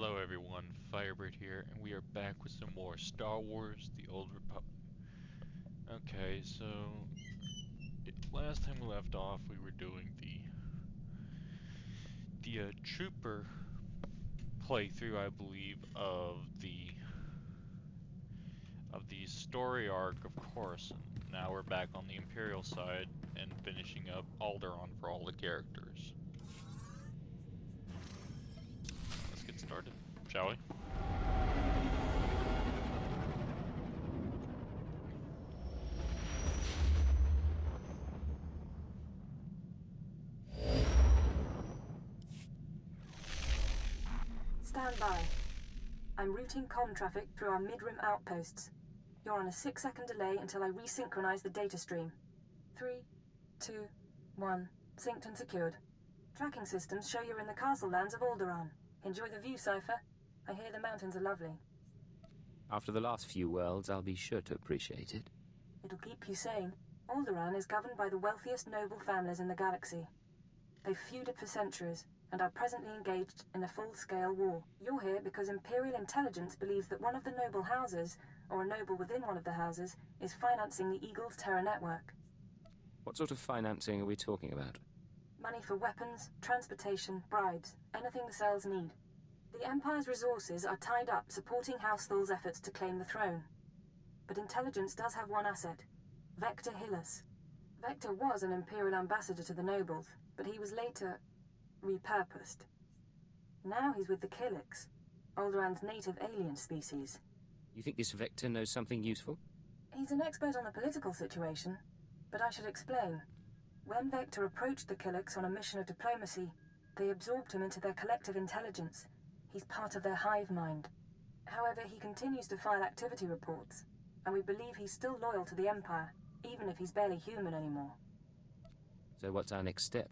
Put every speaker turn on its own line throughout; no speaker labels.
Hello everyone, Firebird here, and we are back with some more Star Wars: The Old Republic. Okay, so last time we left off, we were doing the trooper playthrough, I believe, of the story arc of Coruscant. Now we're back on the Imperial side and finishing up Alderaan for all the characters. Let's get started, shall we?
Stand by. I'm routing comm traffic through our mid-rim outposts. You're on a 6-second delay until I resynchronize the data stream. 3, 2, 1. Synced and secured. Tracking systems show you're in the castle lands of Alderaan. Enjoy the view, Cypher. I hear the mountains are lovely.
After the last few worlds, I'll be sure to appreciate it.
It'll keep you sane. Alderaan is governed by the wealthiest noble families in the galaxy. They've feuded for centuries and are presently engaged in a full-scale war. You're here because Imperial intelligence believes that one of the noble houses, or a noble within one of the houses, is financing the Eagle's terror network.
What sort of financing are we talking about?
Money for weapons, transportation, bribes, anything the cells need. The Empire's resources are tied up supporting House Thul's efforts to claim the throne. But intelligence does have one asset: Vector Hillis. Vector was an Imperial ambassador to the nobles, but he was later repurposed. Now he's with the Killiks, Alderaan's native alien species.
You think this Vector knows something useful?
He's an expert on the political situation, but I should explain. When Vector approached the Killiks on a mission of diplomacy, they absorbed him into their collective intelligence. He's part of their hive mind. However, he continues to file activity reports, and we believe he's still loyal to the Empire, even if he's barely human anymore.
So what's our next step?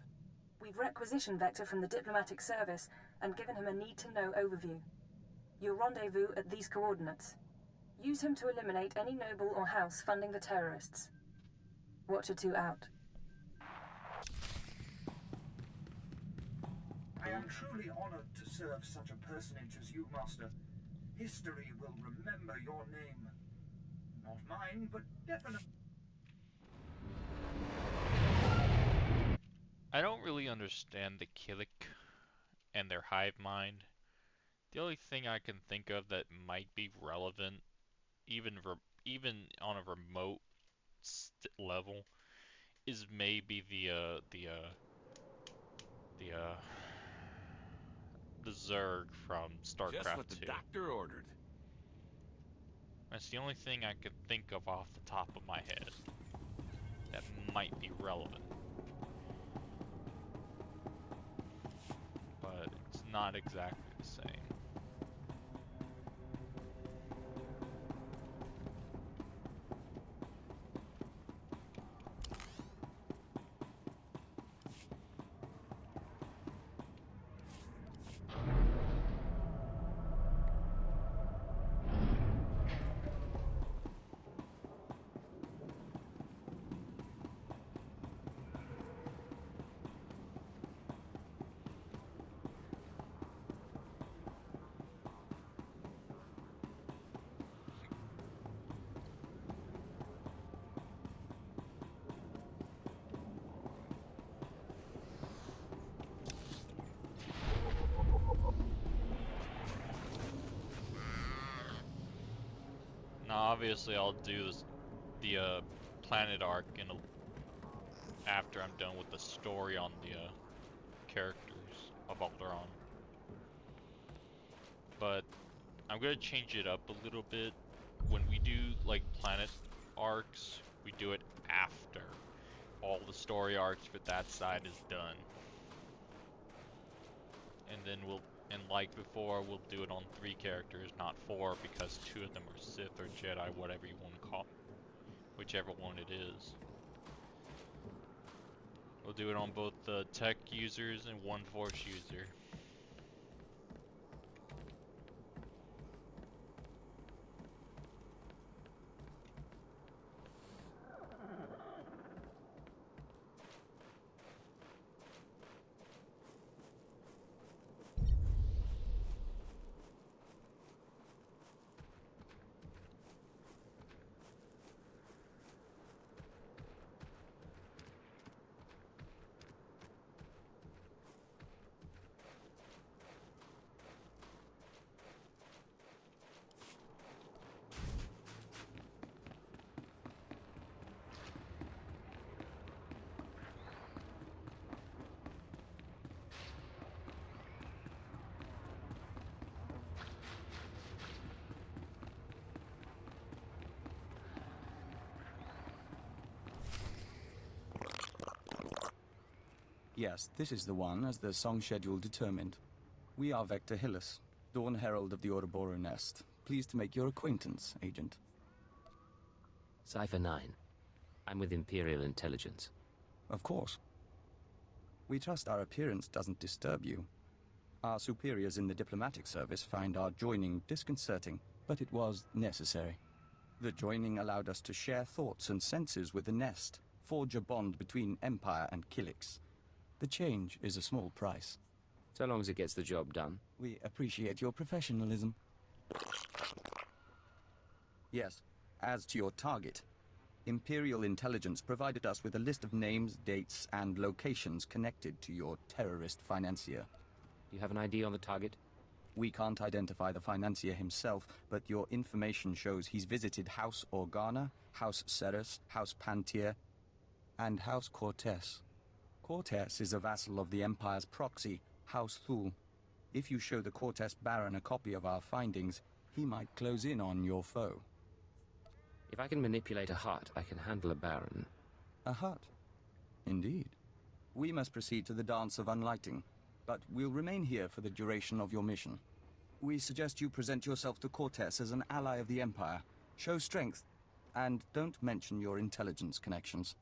We've requisitioned Vector from the diplomatic service and given him a need-to-know overview. You'll rendezvous at these coordinates. Use him to eliminate any noble or house funding the terrorists. Watcher 2 out.
I am truly honored to serve such a personage as you, Master. History will remember your name. Not mine, but definitely.
I don't really understand the Killik and their hive mind. The only thing I can think of that might be relevant, even on a remote level, is maybe the Zerg from StarCraft 2.
Just what the doctor ordered.
That's the only thing I can think of off the top of my head that might be relevant. But it's not exactly the same. Now, obviously, I'll do the planet arc after I'm done with the story on the characters of Alderaan. But I'm gonna change it up a little bit. When we do like planet arcs, we do it after all the story arcs for that side is done. And then and like before, we'll do it on 3 characters, not 4, because 2 of them are Sith or Jedi, whatever you want to call it, whichever one it is. We'll do it on both the tech users and 1 Force user.
Yes, this is the one, as the song schedule determined. We are Vector Hillis, Dawn Herald of the Ouroboros Nest. Pleased to make your acquaintance, Agent.
Cypher 9. I'm with Imperial Intelligence.
Of course. We trust our appearance doesn't disturb you. Our superiors in the diplomatic service find our joining disconcerting, but it was necessary. The joining allowed us to share thoughts and senses with the Nest, forge a bond between Empire and Kilix. The change is a small price.
So long as it gets the job done.
We appreciate your professionalism. Yes, as to your target, Imperial Intelligence provided us with a list of names, dates, and locations connected to your terrorist financier.
You have an ID on the target?
We can't identify the financier himself, but your information shows he's visited House Organa, House Ceres, House Pantier, and House Cortes. Cortes is a vassal of the Empire's proxy, House Thul. If you show the Cortes Baron a copy of our findings, he might close in on your foe.
If I can manipulate a heart, I can handle a Baron.
A hut? Indeed. We must proceed to the Dance of Unlighting, but we'll remain here for the duration of your mission. We suggest you present yourself to Cortes as an ally of the Empire, show strength, and don't mention your intelligence connections.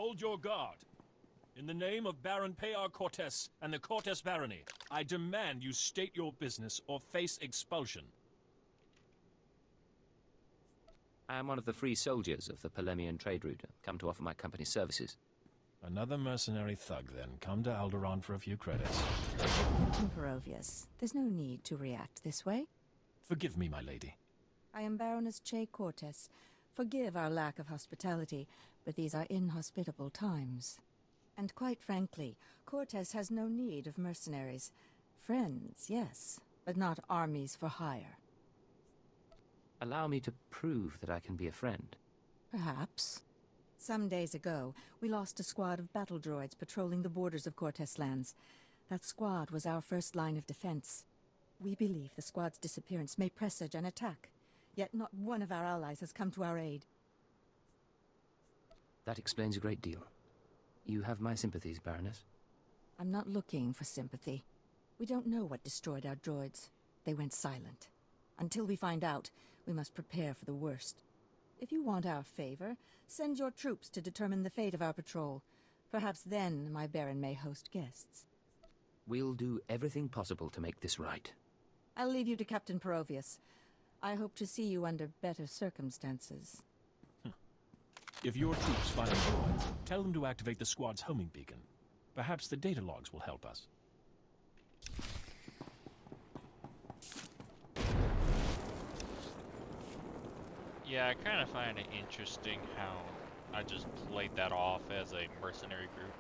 Hold your guard. In the name of Baron Payar Cortes and the Cortes Barony, I demand you state your business or face expulsion.
I am one of the free soldiers of the Polemian trade route, come to offer my company services.
Another mercenary thug, then. Come to Alderaan for a few credits.
Temperovius, there's no need to react this way.
Forgive me, my lady.
I am Baroness Che Cortes. Forgive our lack of hospitality, but these are inhospitable times. And quite frankly, Cortes has no need of mercenaries. Friends, yes, but not armies for hire.
Allow me to prove that I can be a friend.
Perhaps. Some days ago, we lost a squad of battle droids patrolling the borders of Cortes lands. That squad was our first line of defense. We believe the squad's disappearance may presage an attack, yet not one of our allies has come to our aid.
That explains a great deal. You have my sympathies, Baroness.
I'm not looking for sympathy. We don't know what destroyed our droids. They went silent. Until we find out, we must prepare for the worst. If you want our favor, send your troops to determine the fate of our patrol. Perhaps then my Baron may host guests.
We'll do everything possible to make this right.
I'll leave you to Captain Perovius. I hope to see you under better circumstances.
If your troops find droids, tell them to activate the squad's homing beacon. Perhaps the data logs will help us.
Yeah, I kind of find it interesting how I just played that off as a mercenary group.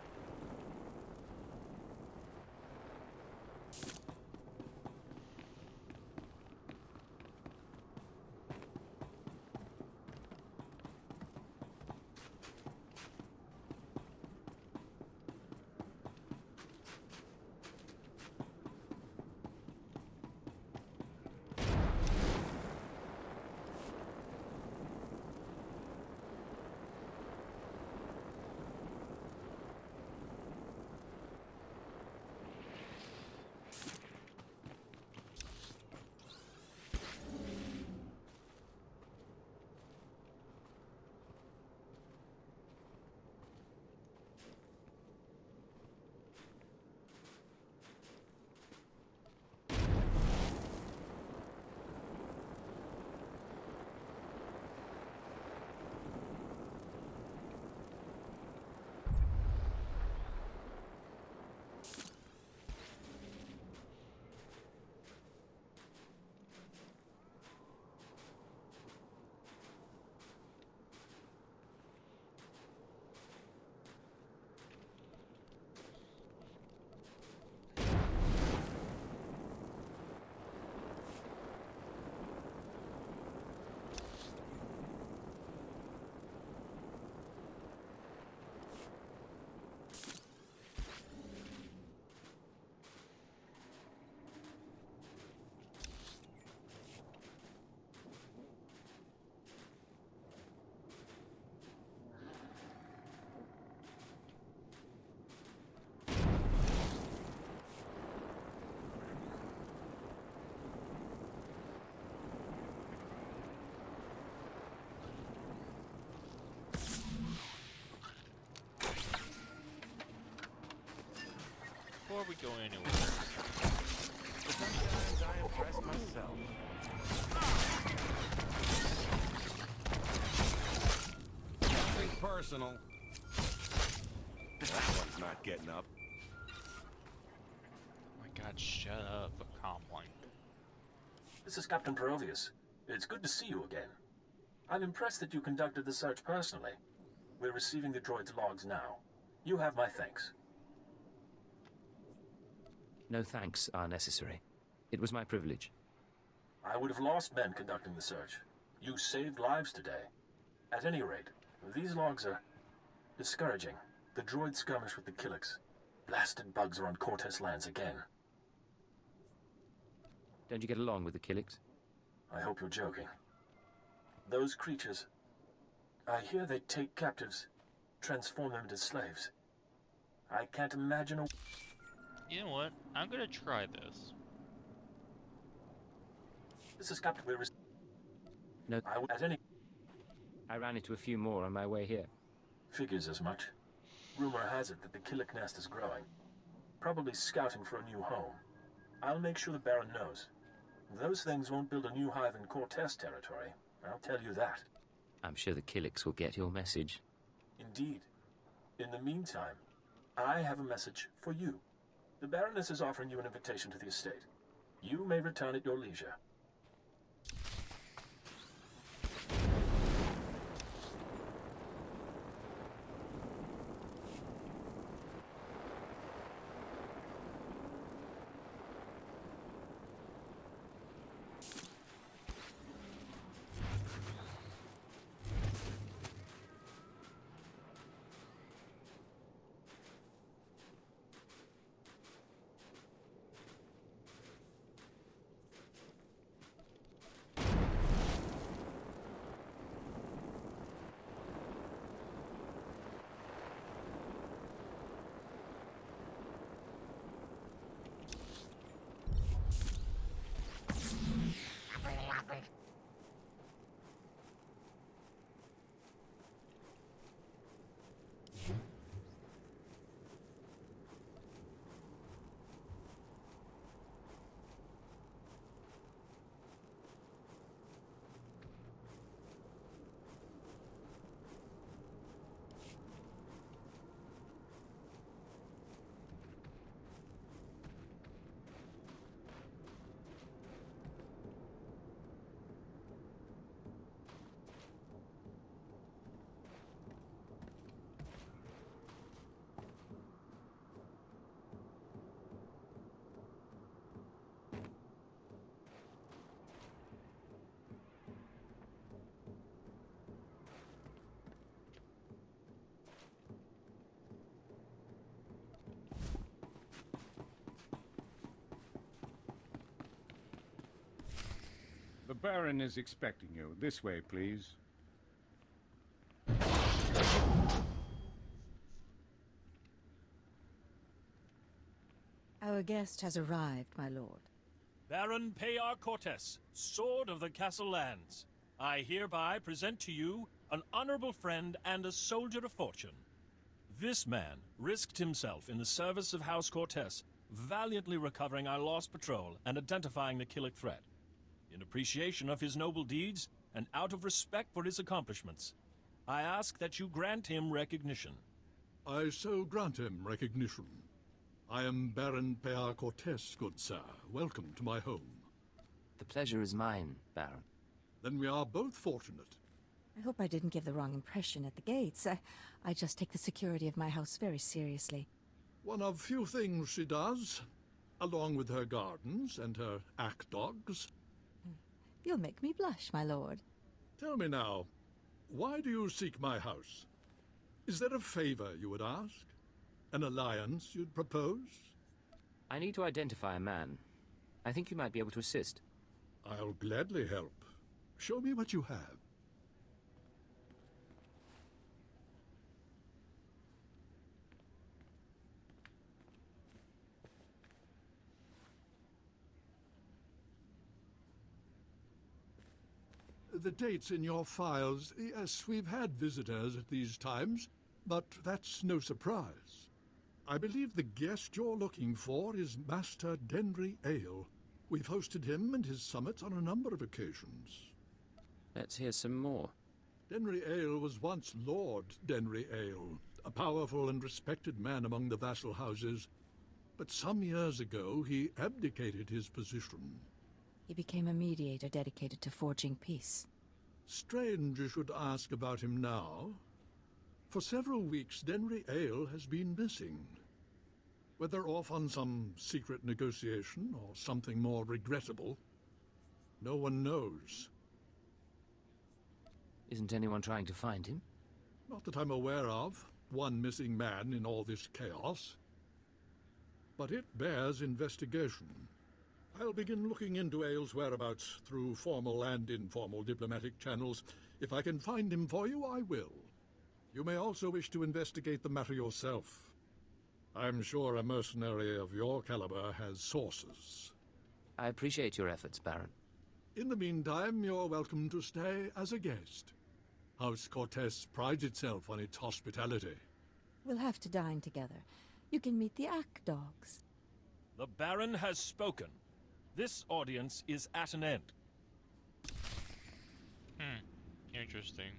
Before we go anywhere,
sometimes I impress myself. Nothing personal. That one's not getting up.
oh my god, shut up, Comlink.
This is Captain Perovius. It's good to see you again. I'm impressed that you conducted the search personally. We're receiving the droid's logs now. You have my thanks.
No thanks are necessary. It was my privilege.
I would have lost men conducting the search. You saved lives today. At any rate, these logs are discouraging. The droid skirmish with the Killiks. Blasted bugs are on Cortez lands again.
Don't you get along with the Killiks?
I hope you're joking. Those creatures... I hear they take captives, transform them into slaves. I can't imagine a...
You know what? I'm gonna try this.
This is Captain... We're...
No.
At any...
I ran into a few more on my way here.
Figures as much. Rumor has it that the Killik nest is growing. Probably scouting for a new home. I'll make sure the Baron knows. Those things won't build a new hive in Cortez territory. I'll tell you that.
I'm sure the Killiks will get your message.
Indeed. In the meantime, I have a message for you. The Baroness is offering you an invitation to the estate. You may return at your leisure.
Baron is expecting you. This way, please.
Our guest has arrived, my lord.
Baron Payar Cortes, Sword of the Castle Lands. I hereby present to you an honorable friend and a soldier of fortune. This man risked himself in the service of House Cortes, valiantly recovering our lost patrol and identifying the Killick threat. In appreciation of his noble deeds and out of respect for his accomplishments, I ask that you grant him recognition.
I so grant him recognition. I am Baron Payar Cortes, good sir. Welcome to my home.
The pleasure is mine, Baron.
Then we are both fortunate.
I hope I didn't give the wrong impression at the gates. I just take the security of my house very seriously.
One of few things she does, along with her gardens and her ack dogs.
You'll make me blush, my lord.
Tell me now, why do you seek my house? Is there a favor you would ask? An alliance you'd propose?
I need to identify a man. I think you might be able to assist.
I'll gladly help. Show me what you have. The dates in your files. Yes, we've had visitors at these times, but that's no surprise. I believe the guest you're looking for is Master Denry Ale. We've hosted him and his summits on a number of occasions.
Let's hear some more.
Denry Ale was once Lord Denry Ale, a powerful and respected man among the vassal houses. But some years ago, he abdicated his position.
He became a mediator dedicated to forging peace.
Strange you should ask about him now. For several weeks, Denry Ale has been missing. Whether off on some secret negotiation or something more regrettable, no one knows.
Isn't anyone trying to find him?
Not that I'm aware of. One missing man in all this chaos. But it bears investigation. I'll begin looking into Ale's whereabouts through formal and informal diplomatic channels. If I can find him for you, I will. You may also wish to investigate the matter yourself. I'm sure a mercenary of your caliber has sources.
I appreciate your efforts, Baron.
In the meantime, you're welcome to stay as a guest. House Cortes prides itself on its hospitality.
We'll have to dine together. You can meet the ack dogs.
The Baron has spoken. This audience is at an end.
Interesting.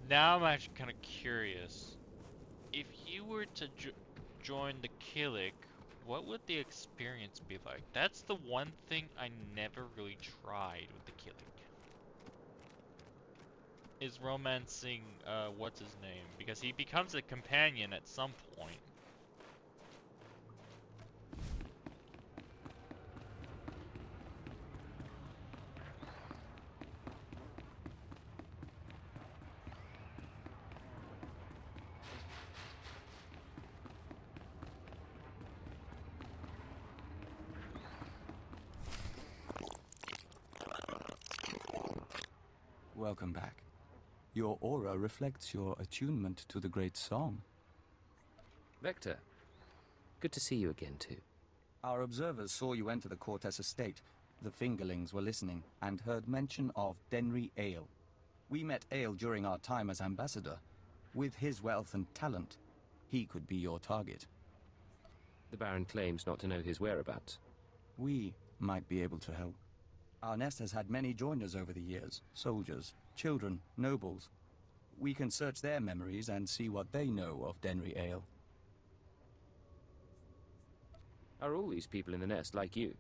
Now I'm actually kind of curious. If you were to join the Killick, what would the experience be like? That's the one thing I never really tried with the Killick. Is romancing, what's his name? Because he becomes a companion at some point.
Welcome back. Your aura reflects your attunement to the great song.
Vector, good to see you again, too.
Our observers saw you enter the Cortes estate. The fingerlings were listening and heard mention of Denry Ale. We met Ale during our time as ambassador. With his wealth and talent, he could be your target.
The Baron claims not to know his whereabouts.
We might be able to help. Our nest has had many joiners over the years. Soldiers, children, nobles. We can search their memories and see what they know of Denry Ale.
Are all these people in the nest like you?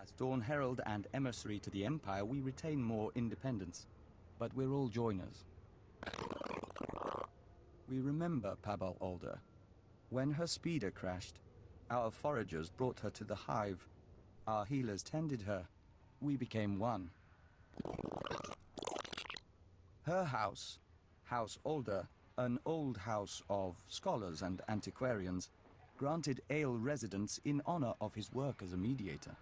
As Dawn Herald and emissary to the Empire, we retain more independence. But we're all joiners. We remember Pabal Alder. When her speeder crashed, our foragers brought her to the hive. Our healers tended her. We became one. Her house, House Alder, an old house of scholars and antiquarians, granted Ale residence in honor of his work as a mediator.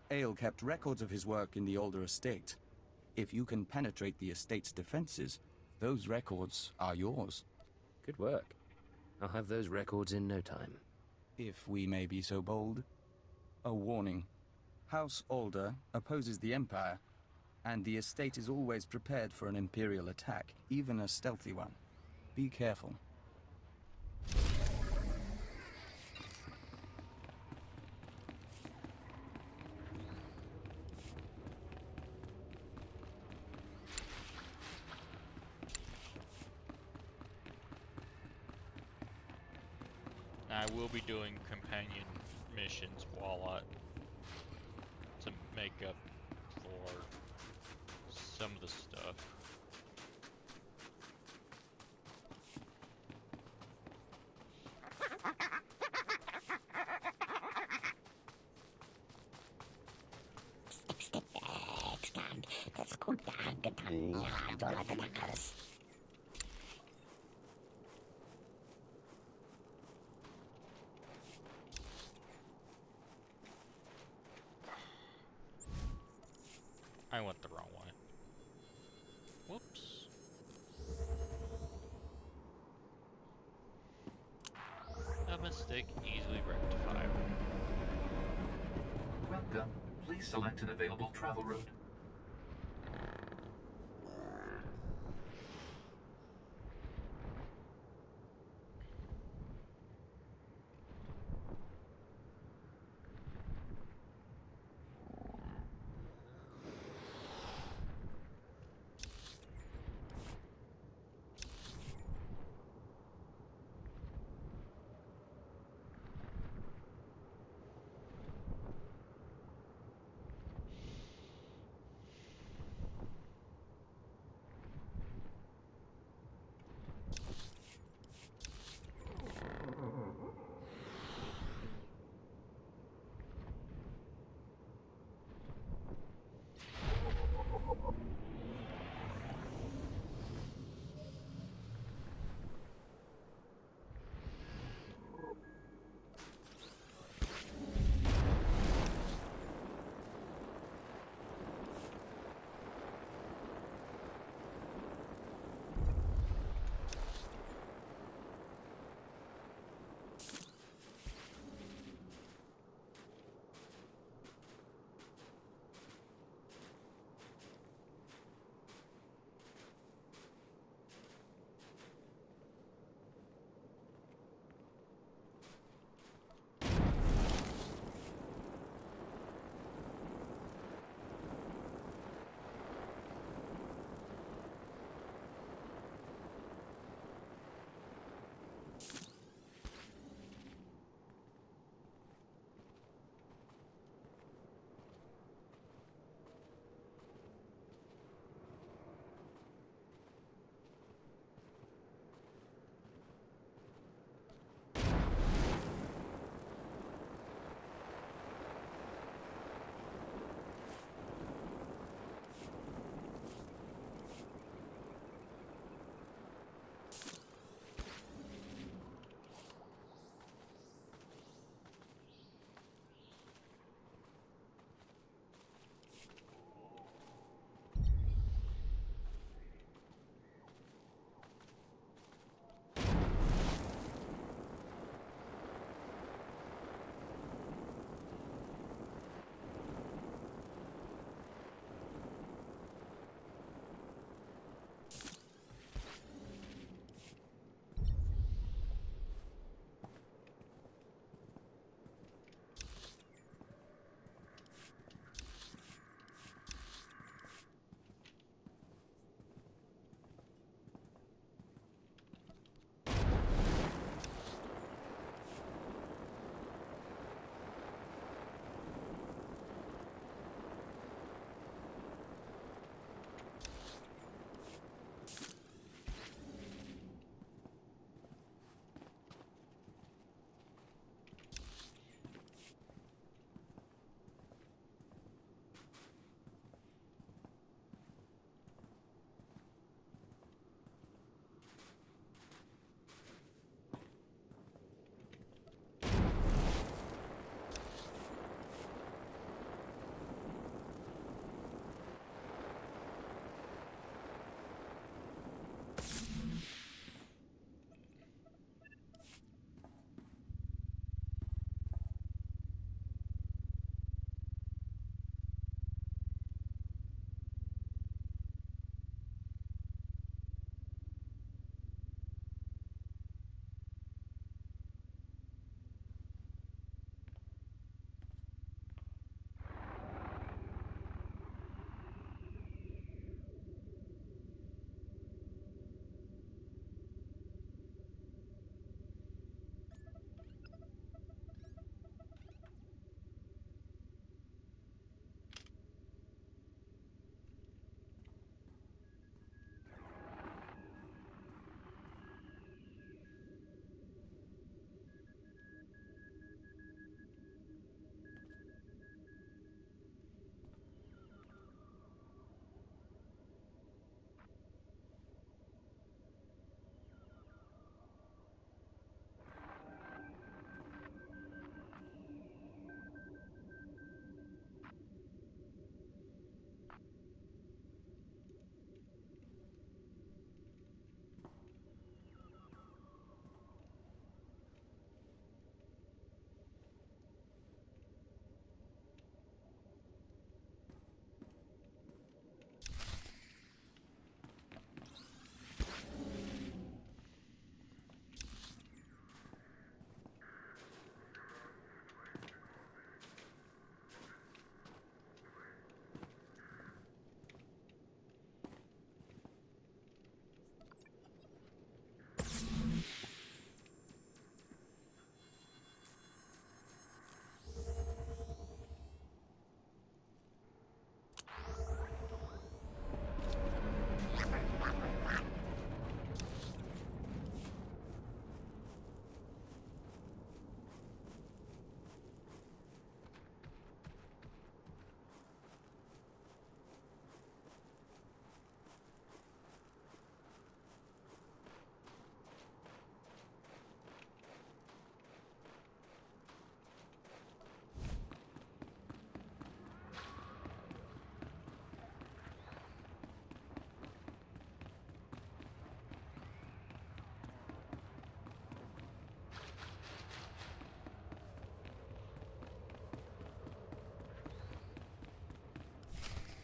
Ale kept records of his work in the Alder estate. If you can penetrate the estate's defenses, those records are yours.
Good work. I'll have those records in no time.
If we may be so bold. A warning. House Alder opposes the Empire, and the estate is always prepared for an Imperial attack, even a stealthy one. Be careful.
I will be doing companion missions while to make up for some of the stuff. I went the wrong way. Whoops. A mistake easily rectifiable.
Welcome. Please select an available travel route.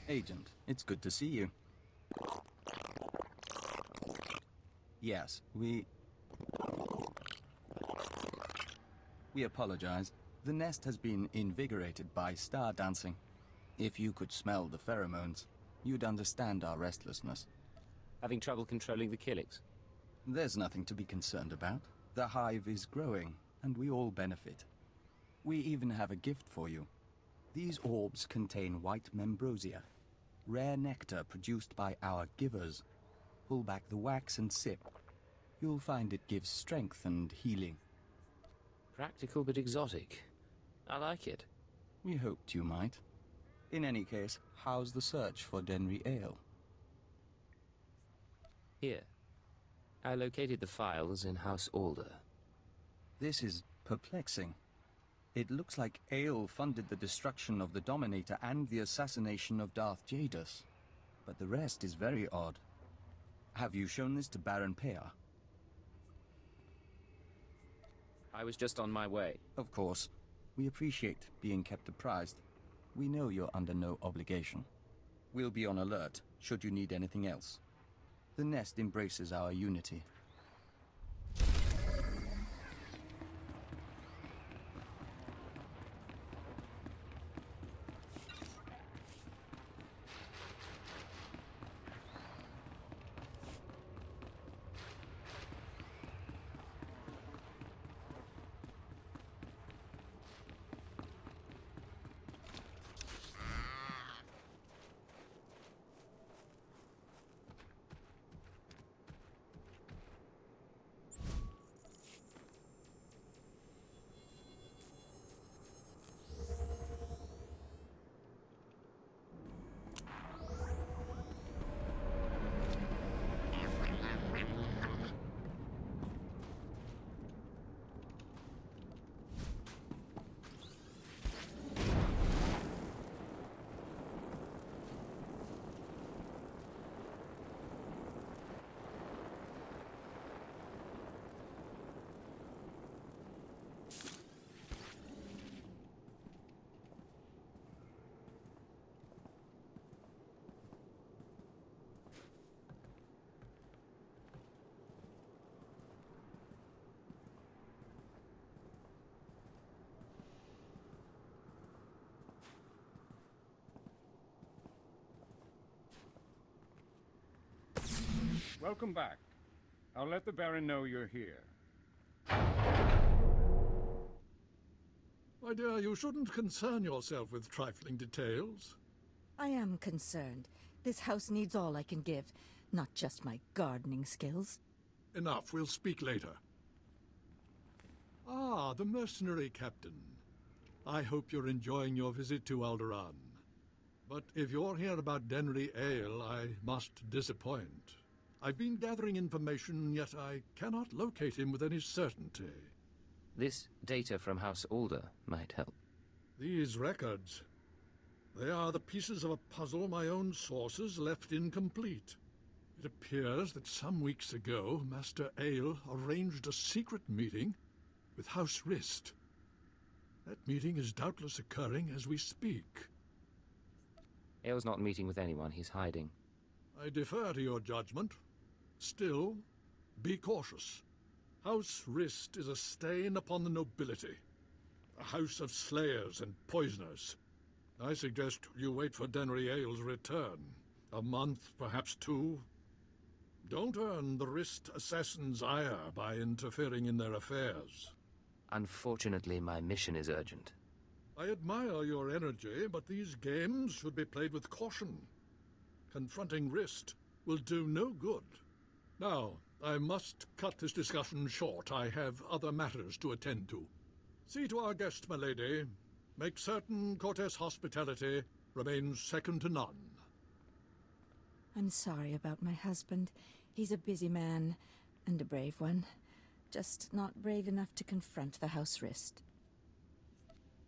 Agent, it's good to see you. Yes, we apologize. The nest has been invigorated by star dancing. If you could smell the pheromones, you'd understand our restlessness.
Having trouble controlling the Killiks?
There's nothing to be concerned about. The hive is growing, and we all benefit. We even have a gift for you. These orbs contain white membrosia, rare nectar produced by our givers. Pull back the wax and sip. You'll find it gives strength and healing.
Practical but exotic. I like it.
We hoped you might. In any case, how's the search for Denry Ale?
Here. I located the files in House Alder.
This is perplexing. It looks like Ale funded the destruction of the Dominator and the assassination of Darth Jadus. But the rest is very odd. Have you shown this to Baron Pear?
I was just on my way.
Of course. We appreciate being kept apprised. We know you're under no obligation. We'll be on alert, should you need anything else. The nest embraces our unity.
Welcome back. I'll let the Baron know you're here.
My dear, you shouldn't concern yourself with trifling details.
I am concerned. This house needs all I can give, not just my gardening skills.
Enough, we'll speak later. Ah, the mercenary captain. I hope you're enjoying your visit to Alderaan. But if you're here about Denry Ale, I must disappoint. I've been gathering information, yet I cannot locate him with any certainty.
This data from House Alder might help.
These records, they are the pieces of a puzzle my own sources left incomplete. It appears that some weeks ago, Master Ale arranged a secret meeting with House Rist. That meeting is doubtless occurring as we speak.
Ale's not meeting with anyone, he's hiding.
I defer to your judgment. Still, be cautious. House Rist is a stain upon the nobility. A house of slayers and poisoners. I suggest you wait for Denry Ale's return. A month, perhaps two. Don't earn the Rist assassins' ire by interfering in their affairs.
Unfortunately, my mission is urgent.
I admire your energy, but these games should be played with caution. Confronting Rist will do no good. Now, I must cut this discussion short. I have other matters to attend to. See to our guest, my lady. Make certain Cortes hospitality remains second to none.
I'm sorry about my husband. He's a busy man, and a brave one. Just not brave enough to confront the House Rist.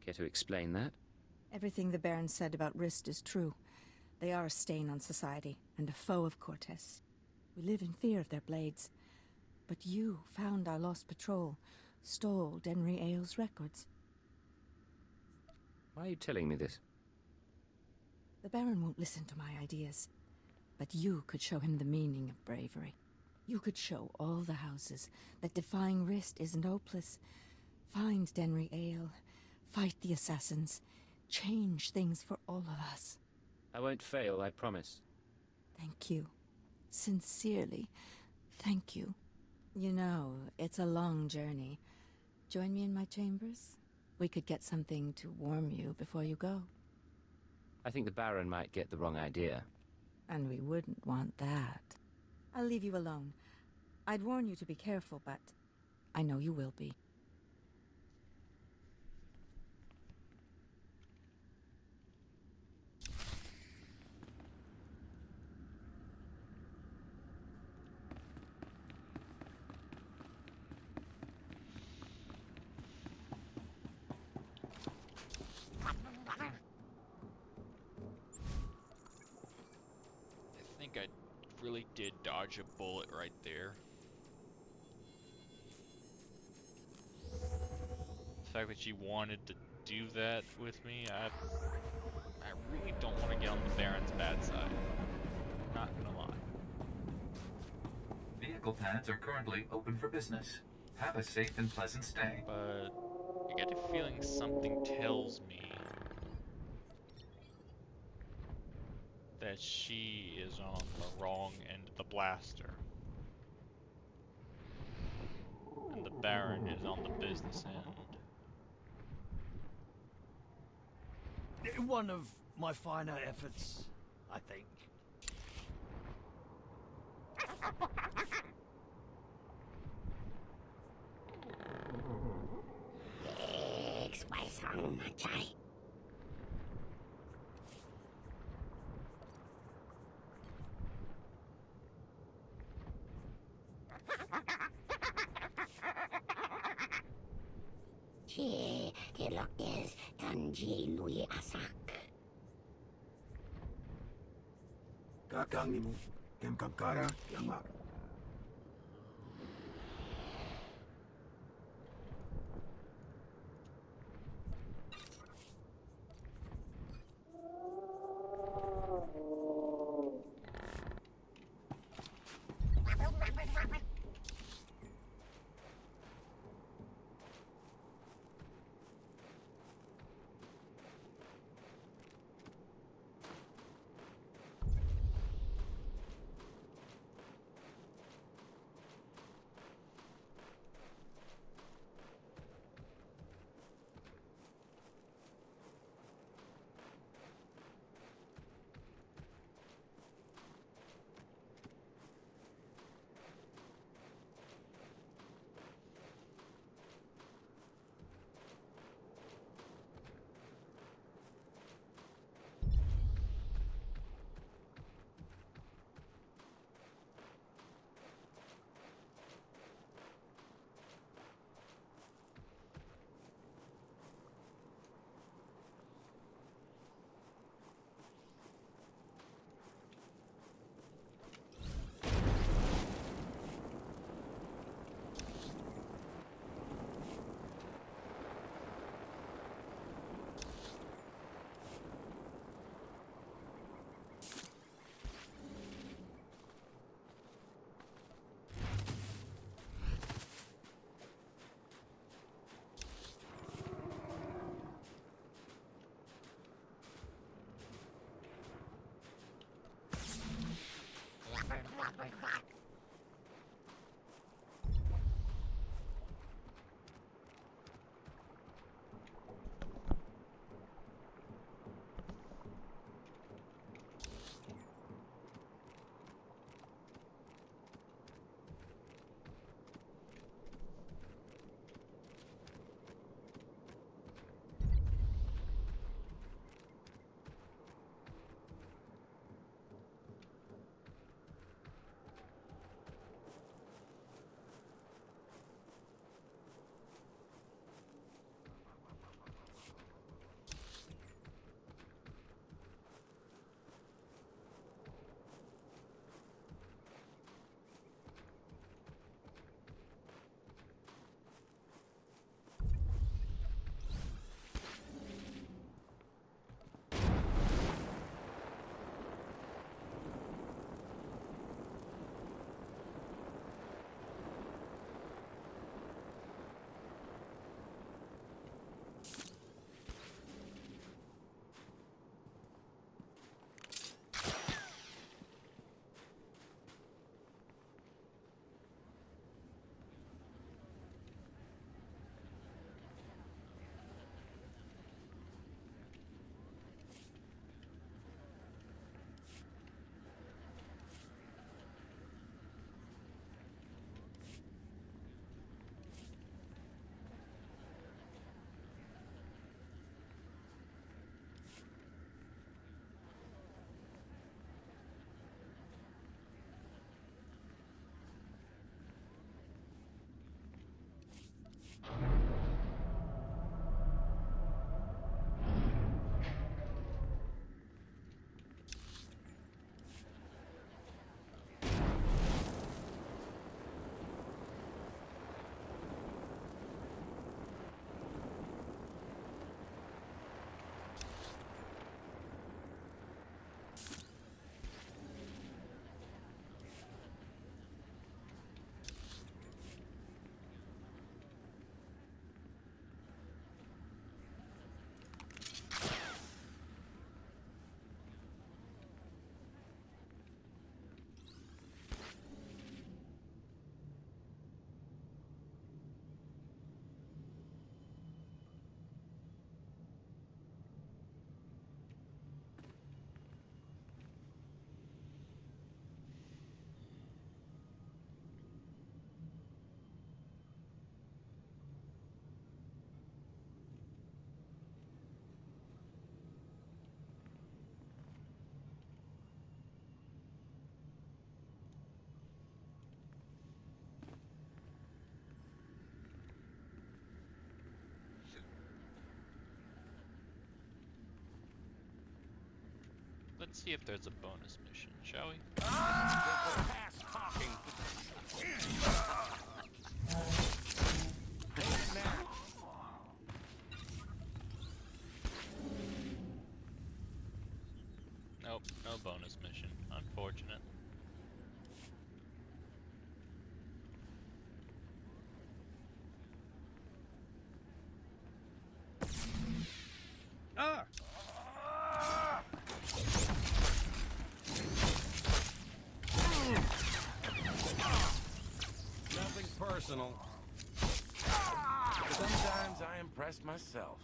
Care to explain that?
Everything the Baron said about Rist is true. They are a stain on society, and a foe of Cortes. We live in fear of their blades. But you found our lost patrol, stole Denry Ale's records.
Why are you telling me this?
The Baron won't listen to my ideas. But you could show him the meaning of bravery. You could show all the houses that defying risk isn't hopeless. Find Denry Ale, fight the assassins, change things for all of us.
I won't fail, I promise.
Thank you. Sincerely, thank you. You know, it's a long journey. Join me in my chambers? We could get something to warm you before you go.
I think the Baron might get the wrong idea.
And we wouldn't want that. I'll leave you alone. I'd warn you to be careful, but I know you will be.
I think I really did dodge a bullet right there. The fact that she wanted to do that with me, I really don't want to get on the Baron's bad side. Not gonna lie.
Vehicle pads are currently open for business. Have a safe and pleasant stay.
But I get a feeling something tells me that she is on the wrong end of the blaster. And the Baron is on the business end.
One of my finer efforts, I think.
Kakangimu, Kemkakara, Yamak.
Let's see if there's a bonus mission, shall we?
Pass talking.
Nope, no bonus mission. Unfortunate.
Ah! Nothing personal. Sometimes I impress myself.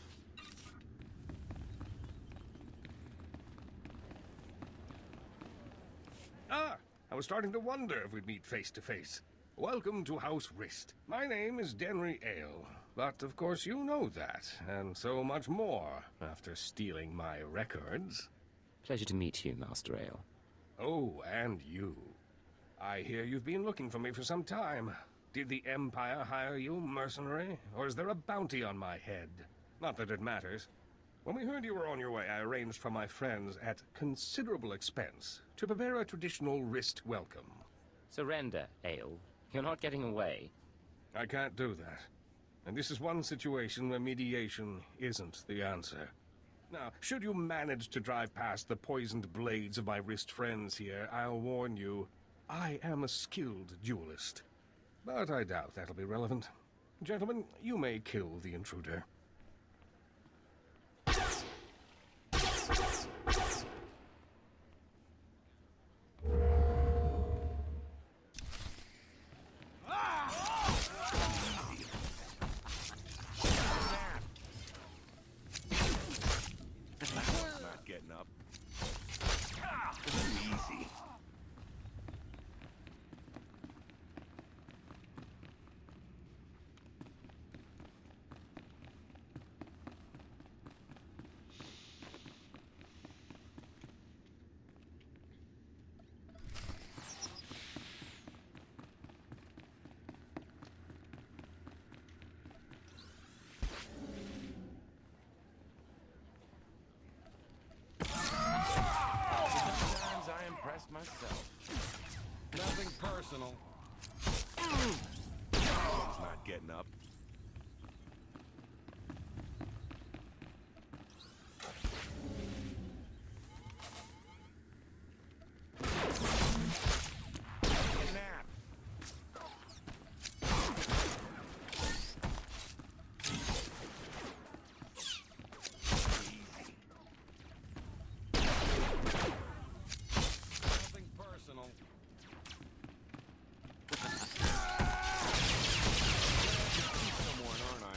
Ah, I was starting to wonder if we'd meet face to face. Welcome to House Rist. My name is Denry Ale, but of course you know that, and so much more after stealing my records.
Pleasure to meet you, Master Ale.
Oh, and you. I hear you've been looking for me for some time. Did the Empire hire you, mercenary? Or is there a bounty on my head? Not that it matters. When we heard you were on your way, I arranged for my friends at considerable expense to prepare a traditional Rist welcome.
Surrender, Ale. You're not getting away.
I can't do that. And this is one situation where mediation isn't the answer. Now, should you manage to drive past the poisoned blades of my Rist friends here, I'll warn you, I am a skilled duelist. But I doubt that'll be relevant. Gentlemen, you may kill the intruder.
Not getting up. Easy. Sometimes I impress myself. Nothing personal. He's not getting up. Nap. Nothing personal. Someone, aren't I?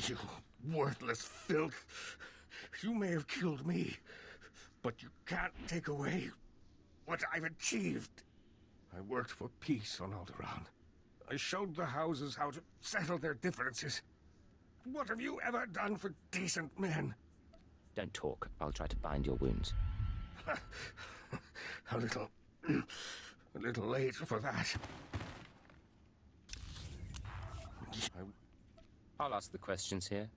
You worthless filth. You may have killed me, but you can't take away what I've achieved. I worked for peace on Alderaan. I showed the houses how to settle their differences. What have you ever done for decent men?
Don't talk. I'll try to bind your wounds.
a little late for that.
I'll ask the questions here.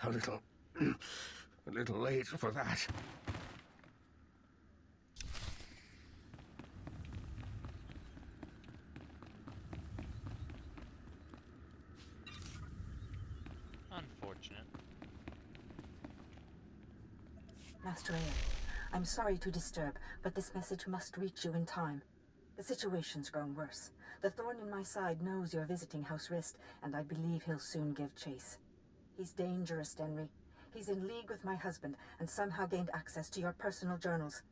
a little late for that.
Unfortunate.
Master Ale, I'm sorry to disturb, but this message must reach you in time. The situation's grown worse. The thorn in my side knows you're visiting House Rist, and I believe he'll soon give chase. He's dangerous, Denry. He's in league with my husband, and somehow gained access to your personal journals.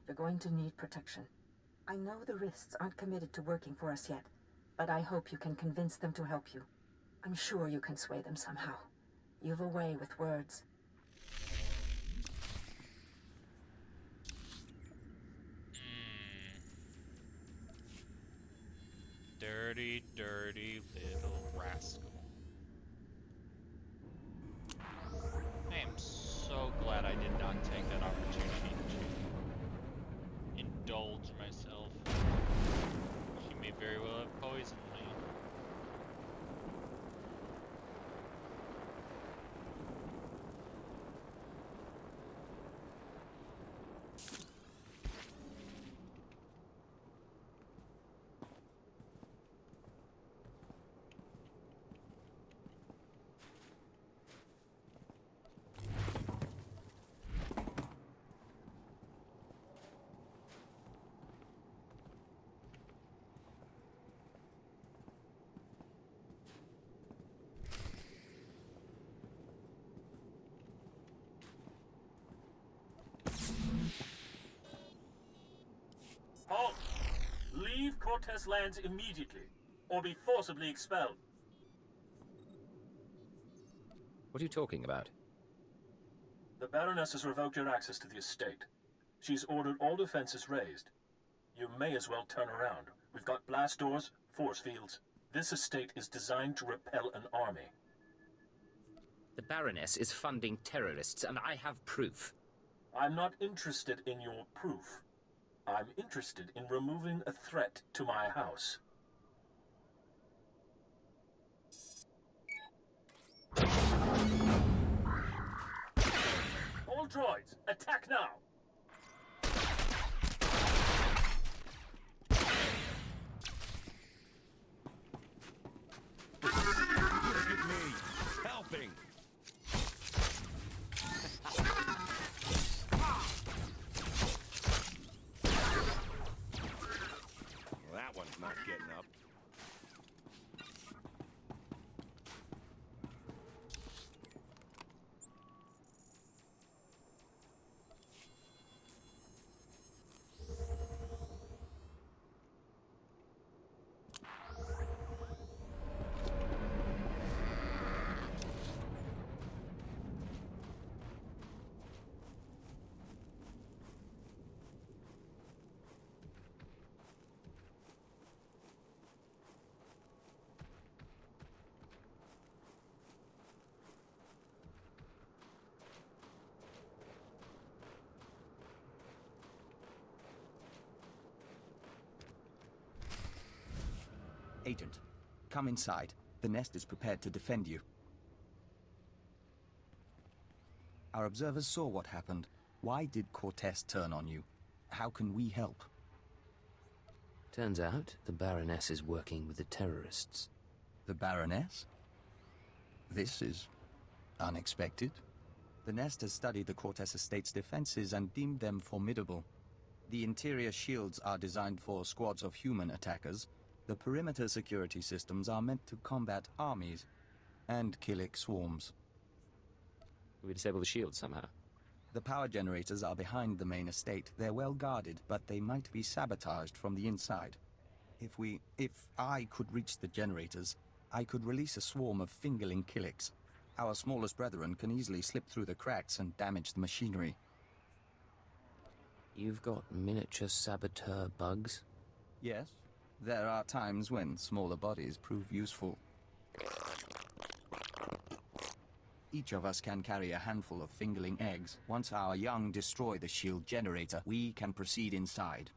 You're going to need protection. I know the Rists aren't committed to working for us yet, but I hope you can convince them to help you. I'm sure you can sway them somehow. You've a way with words.
Dirty, dirty little rascal. I am so glad I did not take that opportunity to indulge myself. She may very well have
Cortez lands immediately, or be forcibly expelled.
What are you talking about?
The Baroness has revoked your access to the estate. She's ordered all defenses raised. You may as well turn around. We've got blast doors, force fields. This estate is designed to repel an army.
The Baroness is funding terrorists, and I have proof.
I'm not interested in your proof. I'm interested in removing a threat to my house. All droids, attack now!
Look at me, helping. Well, that one's not getting up.
Agent, come inside. The nest is prepared to defend you. Our observers saw what happened. Why did Cortez turn on you? How can we help?
Turns out the Baroness is working with the terrorists.
The Baroness? This is unexpected. The nest has studied the Cortez estate's defenses and deemed them formidable. The interior shields are designed for squads of human attackers. The perimeter security systems are meant to combat armies and Killik swarms.
We disable the shield somehow.
The power generators are behind the main estate. They're well guarded, but they might be sabotaged from the inside. If I could reach the generators, I could release a swarm of fingerling Killiks. Our smallest brethren can easily slip through the cracks and damage the machinery.
You've got miniature saboteur bugs?
Yes. There are times when smaller bodies prove useful. Each of us can carry a handful of fingerling eggs. Once our young destroy the shield generator, we can proceed inside.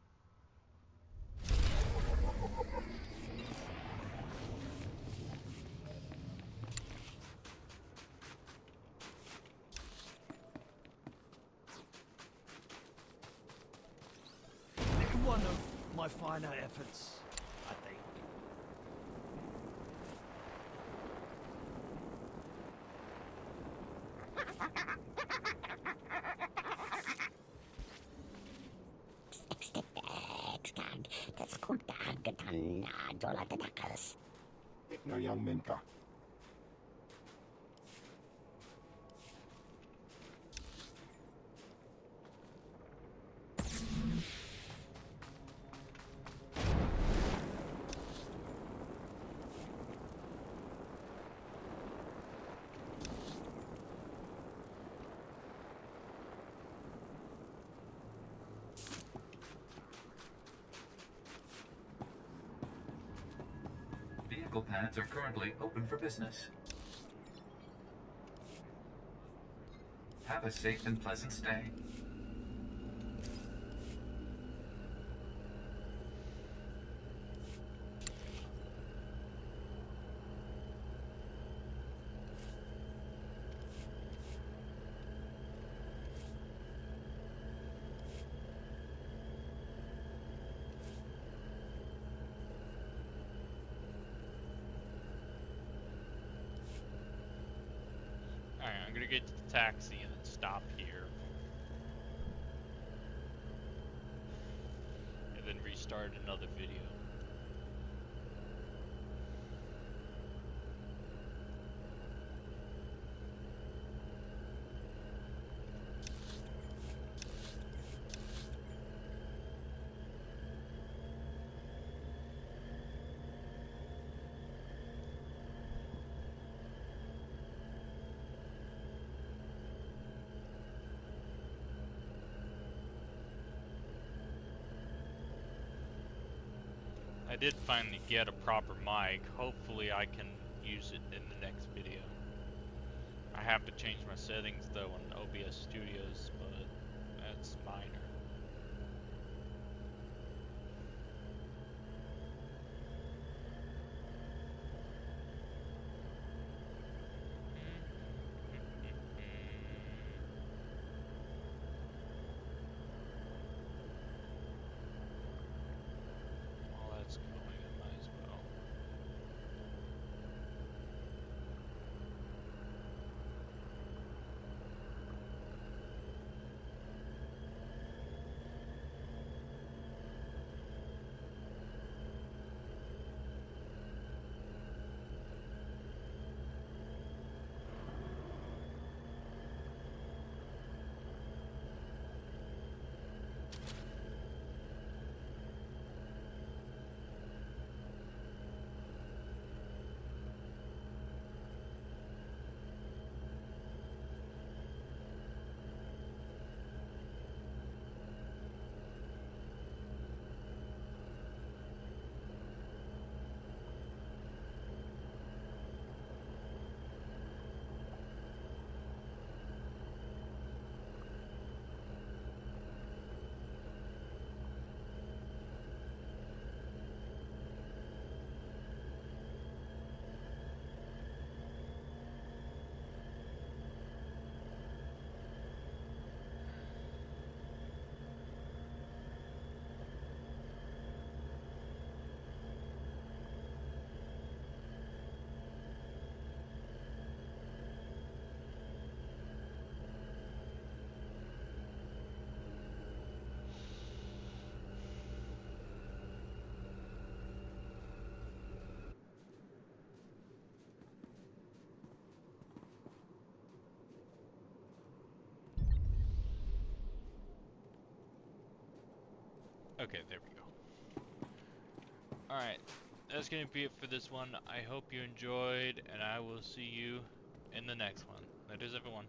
One of my finer efforts, I think.
No young Minka.
Vehicle pads are currently open for business. Have a safe and pleasant stay.
Alright, I'm gonna get to the taxi and then stop here. And then restart another video. I did finally get a proper mic. Hopefully I can use it in the next video. I have to change my settings though on OBS Studios, but that's minor. While that's going, I might as well. Okay, there we go. Alright, that's gonna be it for this one. I hope you enjoyed, and I will see you in the next one. That is everyone.